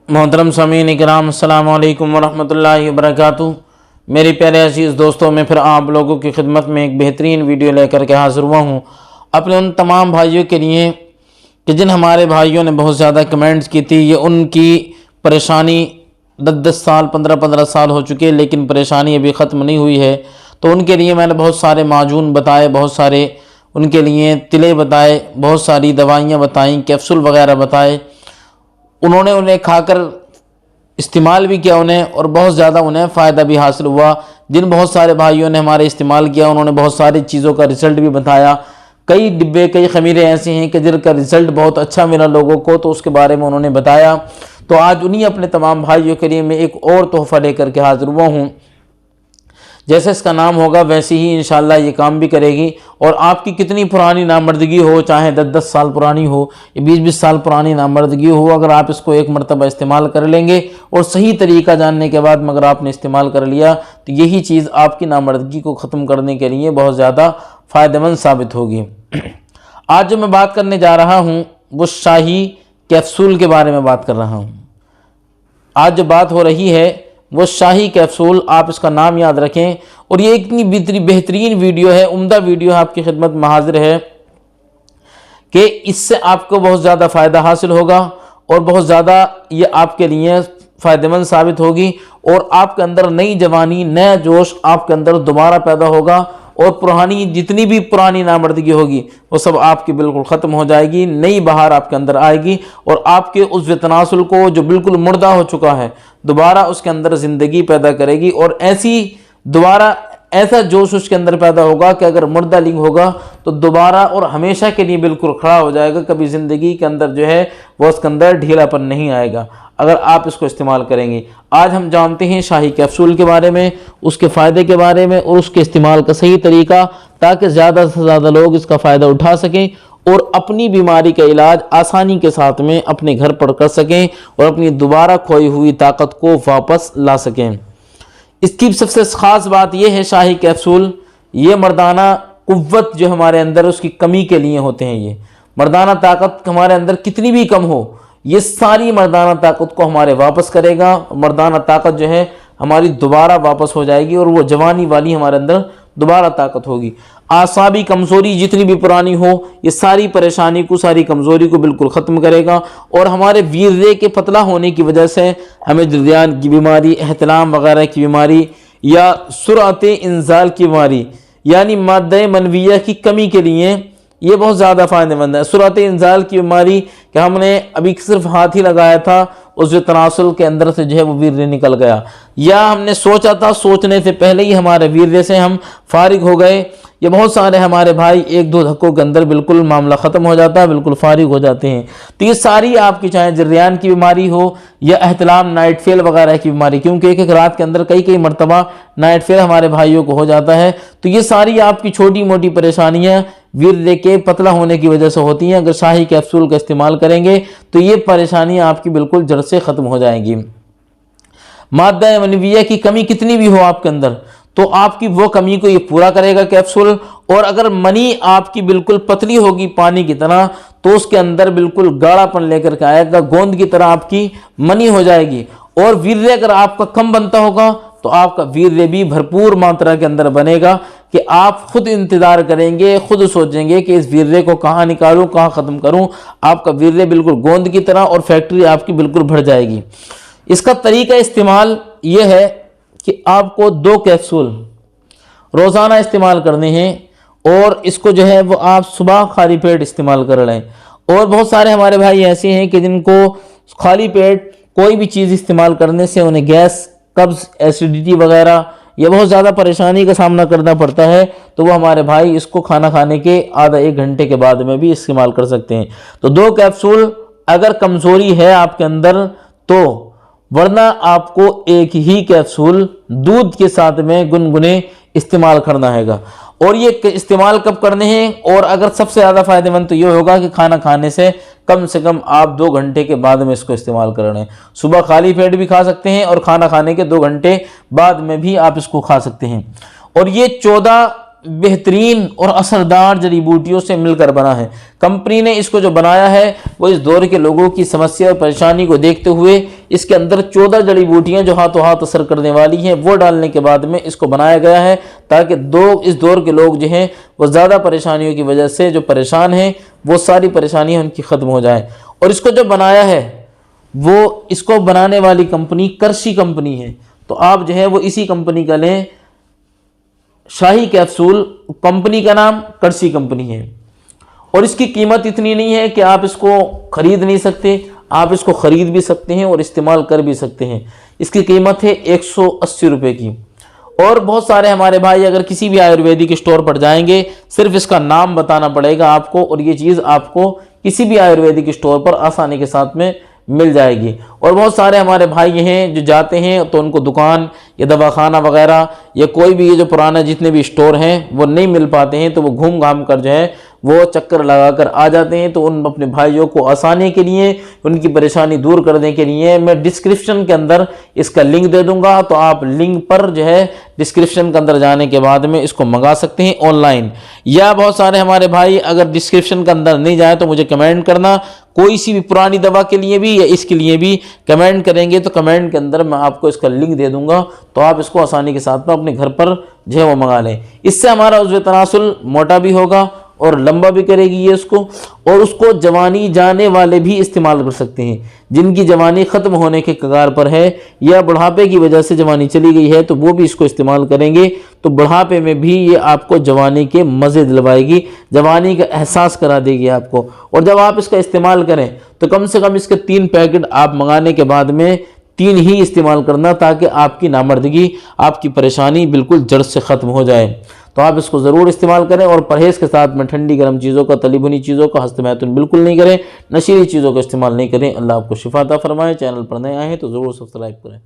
मोहतरम सामीन इकराम अस्सलामु अलैकुम वरहमतुल्लाहि वबरकातुहू। मेरे प्यारे अजीज़ दोस्तों, मैं फिर आप लोगों की खिदमत में एक बेहतरीन वीडियो लेकर के हाज़िर हुआ हूँ अपने उन तमाम भाइयों के लिए कि जिन हमारे भाइयों ने बहुत ज़्यादा कमेंट्स की थी। ये उनकी परेशानी 10-10 साल 15-15 साल हो चुके, लेकिन परेशानी अभी ख़त्म नहीं हुई है। तो उनके लिए मैंने बहुत सारे माजून बताए, बहुत सारे उनके लिए तिले बताए, बहुत सारी दवाइयाँ बताई, कैप्सूल वगैरह बताए। उन्होंने उन्हें खाकर इस्तेमाल भी किया उन्हें, और बहुत ज़्यादा उन्हें फ़ायदा भी हासिल हुआ। जिन बहुत सारे भाइयों ने हमारे इस्तेमाल किया, उन्होंने बहुत सारी चीज़ों का रिज़ल्ट भी बताया। कई डिब्बे, कई खमीरे ऐसे हैं कि जिनका रिज़ल्ट बहुत अच्छा मिला लोगों को, तो उसके बारे में उन्होंने बताया। तो आज उन्हीं अपने तमाम भाइयों के लिए मैं एक और तोहफ़ा लेकर के हाज़िर हुआ हूँ। जैसे इसका नाम होगा वैसे ही इंशाअल्लाह ये काम भी करेगी। और आपकी कितनी पुरानी नामर्दगी हो, चाहे 10-10 साल पुरानी हो या 20-20 साल पुरानी नामर्दगी हो, अगर आप इसको एक मरतबा इस्तेमाल कर लेंगे और सही तरीका जानने के बाद मगर आपने इस्तेमाल कर लिया, तो यही चीज़ आपकी नामर्दगी को ख़त्म करने के लिए बहुत ज़्यादा फ़ायदेमंद साबित होगी। आज जो मैं बात करने जा रहा हूँ वो शाही कैप्सूल के बारे में बात कर रहा हूँ। आज जो बात हो रही है वो शाही कैप्सूल, आप इसका नाम याद रखें। और ये इतनी बेहतरीन वीडियो है, उम्दा वीडियो है, आपकी खिदमत में हाजिर है कि इससे आपको बहुत ज़्यादा फ़ायदा हासिल होगा और बहुत ज़्यादा ये आपके लिए फ़ायदेमंद साबित होगी। और आपके अंदर नई जवानी, नया जोश आपके अंदर दोबारा पैदा होगा, और पुरानी जितनी भी पुरानी नामर्दगी होगी वो सब आपकी बिल्कुल ख़त्म हो जाएगी। नई बहार आपके अंदर आएगी और आपके उस तनासुल को जो बिल्कुल मुर्दा हो चुका है, दोबारा उसके अंदर ज़िंदगी पैदा करेगी। और ऐसी दोबारा ऐसा जोश उसके अंदर पैदा होगा कि अगर मुर्दा लिंग होगा तो दोबारा और हमेशा के लिए बिल्कुल खड़ा हो जाएगा। कभी ज़िंदगी के अंदर जो है वो उसके अंदर ढीलापन नहीं आएगा अगर आप इसको इस्तेमाल करेंगे। आज हम जानते हैं शाही कैप्सूल के बारे में, उसके फ़ायदे के बारे में और उसके इस्तेमाल का सही तरीका, ताकि ज़्यादा से ज़्यादा लोग इसका फ़ायदा उठा सकें और अपनी बीमारी का इलाज आसानी के साथ में अपने घर पर कर सकें और अपनी दोबारा खोई हुई ताकत को वापस ला सकें। इसकी सबसे ख़ास बात यह है, शाही कैप्सूल ये मर्दाना कुव्वत जो हमारे अंदर उसकी कमी के लिए होते हैं। ये मर्दाना ताकत हमारे अंदर कितनी भी कम हो, ये सारी मर्दाना ताकत को हमारे वापस करेगा। मर्दाना ताकत जो है हमारी दोबारा वापस हो जाएगी और वो जवानी वाली हमारे अंदर दोबारा ताकत होगी। आसाबी कमज़ोरी जितनी भी पुरानी हो, ये सारी परेशानी को, सारी कमज़ोरी को बिल्कुल ख़त्म करेगा। और हमारे वीर्य के पतला होने की वजह से हमें जर्दियान की बीमारी, एहतलाम वगैरह की बीमारी या सुरअते इंजाल की बीमारी यानी माद्दे मनविया की कमी के लिए ये बहुत ज़्यादा फ़ायदेमंद है। सुरअते इंजाल की बीमारी कि हमने अभी सिर्फ हाथ ही लगाया था, उस तनासुल के अंदर से जो है वो वीर्य निकल गया, या हमने सोचा था, सोचने से पहले ही हमारे वीर्य से हम फारिग हो गए। ये बहुत सारे हमारे भाई 1-2 धक्कों के अंदर बिल्कुल मामला ख़त्म हो जाता है, बिल्कुल फारिग हो जाते हैं। तो ये सारी आपकी, चाहे जर्रियान की बीमारी हो या एहतलाम, नाइट फेल वगैरह की बीमारी, क्योंकि एक रात के अंदर कई मरतबा नाइट फेल हमारे भाइयों को हो जाता है। तो ये सारी आपकी छोटी मोटी परेशानियाँ वीर्य के पतला होने की वजह से होती हैं। अगर शाही कैप्सूल का इस्तेमाल करेंगे तो ये परेशानियाँ आपकी बिल्कुल जड़ से ख़त्म हो जाएंगी। माद्दा मनविया की कमी कितनी भी हो आपके अंदर, तो आपकी वो कमी को ये पूरा करेगा कैप्सूल। और अगर मनी आपकी बिल्कुल पतली होगी पानी की तरह, तो उसके अंदर बिल्कुल गाढ़ापन लेकर के आएगा, गोंद की तरह आपकी मनी हो जाएगी। और वीर्य अगर आपका कम बनता होगा तो आपका वीर्य भी भरपूर मात्रा के अंदर बनेगा कि आप खुद इंतज़ार करेंगे, खुद सोचेंगे कि इस वीर्य को कहाँ निकालूं, कहाँ ख़त्म करूं। आपका वीर्य बिल्कुल गोंद की तरह और फैक्ट्री आपकी बिल्कुल भर जाएगी। इसका तरीका इस्तेमाल ये है कि आपको 2 कैप्सूल रोज़ाना इस्तेमाल करने हैं और इसको जो है वो आप सुबह खाली पेट इस्तेमाल कर लें। और बहुत सारे हमारे भाई ऐसे हैं कि जिनको खाली पेट कोई भी चीज़ इस्तेमाल करने से उन्हें गैस, कब्ज़, एसिडिटी वगैरह या बहुत ज़्यादा परेशानी का सामना करना पड़ता है, तो वो हमारे भाई इसको खाना खाने के आधा 1 घंटे के बाद में भी इस्तेमाल कर सकते हैं। तो 2 कैप्सूल अगर कमज़ोरी है आपके अंदर तो, वरना आपको एक ही कैप्सूल दूध के साथ में गुनगुने इस्तेमाल करना हैगा। और ये इस्तेमाल कब करने हैं, और अगर सबसे ज़्यादा फ़ायदेमंद तो ये होगा कि खाना खाने से कम आप 2 घंटे के बाद में इसको इस्तेमाल कर रहे हैं। सुबह खाली पेट भी खा सकते हैं और खाना खाने के 2 घंटे बाद में भी आप इसको खा सकते हैं। और ये 14 बेहतरीन और असरदार जड़ी बूटियों से मिलकर बना है। कंपनी ने इसको जो बनाया है वो इस दौर के लोगों की समस्या और परेशानी को देखते हुए इसके अंदर 14 जड़ी बूटियाँ जो हाथों हाथ असर करने वाली हैं वो डालने के बाद में इसको बनाया गया है, ताकि इस दौर के लोग जो हैं वो ज़्यादा परेशानियों की वजह से जो परेशान हैं वो सारी परेशानियाँ उनकी ख़त्म हो जाए। और इसको जो बनाया है वो इसको बनाने वाली कंपनी कर्शी कंपनी है। तो आप जो है वो इसी कंपनी का लें, शाही कैप्सूल, कंपनी का नाम कर्शी कंपनी है। और इसकी कीमत इतनी नहीं है कि आप इसको खरीद नहीं सकते, आप इसको खरीद भी सकते हैं और इस्तेमाल कर भी सकते हैं। इसकी कीमत है 180 रुपये की। और बहुत सारे हमारे भाई अगर किसी भी आयुर्वेदिक स्टोर पर जाएंगे, सिर्फ इसका नाम बताना पड़ेगा आपको और ये चीज़ आपको किसी भी आयुर्वेदिक स्टोर पर आसानी के साथ में मिल जाएगी। और बहुत सारे हमारे भाई हैं जो जाते हैं तो उनको दुकान या दवाखाना वगैरह या कोई भी ये जो पुराना जितने भी स्टोर हैं वो नहीं मिल पाते हैं, तो वो घूम घाम कर जो है वो चक्कर लगा कर आ जाते हैं। तो उन अपने भाइयों को आसानी के लिए, उनकी परेशानी दूर करने के लिए मैं डिस्क्रिप्शन के अंदर इसका लिंक दे दूंगा, तो आप लिंक पर जो है डिस्क्रिप्शन के अंदर जाने के बाद में इसको मंगा सकते हैं ऑनलाइन। या बहुत सारे हमारे भाई अगर डिस्क्रिप्शन के अंदर नहीं जाए तो मुझे कमेंट करना, कोई सी भी पुरानी दवा के लिए भी या इसके लिए भी कमेंट करेंगे तो कमेंट के अंदर मैं आपको इसका लिंक दे दूंगा, तो आप इसको आसानी के साथ में अपने घर पर जो है वो मंगा लें। इससे हमारा उज़्व तनासुल मोटा भी होगा और लंबा भी करेगी ये उसको, और उसको जवानी जाने वाले भी इस्तेमाल कर सकते हैं। जिनकी जवानी ख़त्म होने के कगार पर है या बुढ़ापे की वजह से जवानी चली गई है तो वो भी इसको इस्तेमाल करेंगे, तो बुढ़ापे में भी ये आपको जवानी के मज़े दिलवाएगी, जवानी का एहसास करा देगी आपको। और जब आप इसका इस्तेमाल करें तो कम से कम इसके 3 पैकेट आप मंगाने के बाद में 3 ही इस्तेमाल करना, ताकि आपकी नामर्दगी, आपकी परेशानी बिल्कुल जड़ से ख़त्म हो जाए। तो आप इसको ज़रूर इस्तेमाल करें और परहेज़ के साथ में ठंडी गर्म चीज़ों का, तली भुनी चीज़ों का, हस्त मैथुन बिल्कुल नहीं करें, नशीली चीज़ों का इस्तेमाल नहीं करें। अल्लाह आपको शिफा अता फरमाए। चैनल पर नए आए हैं तो ज़रूर सब्सक्राइब करें।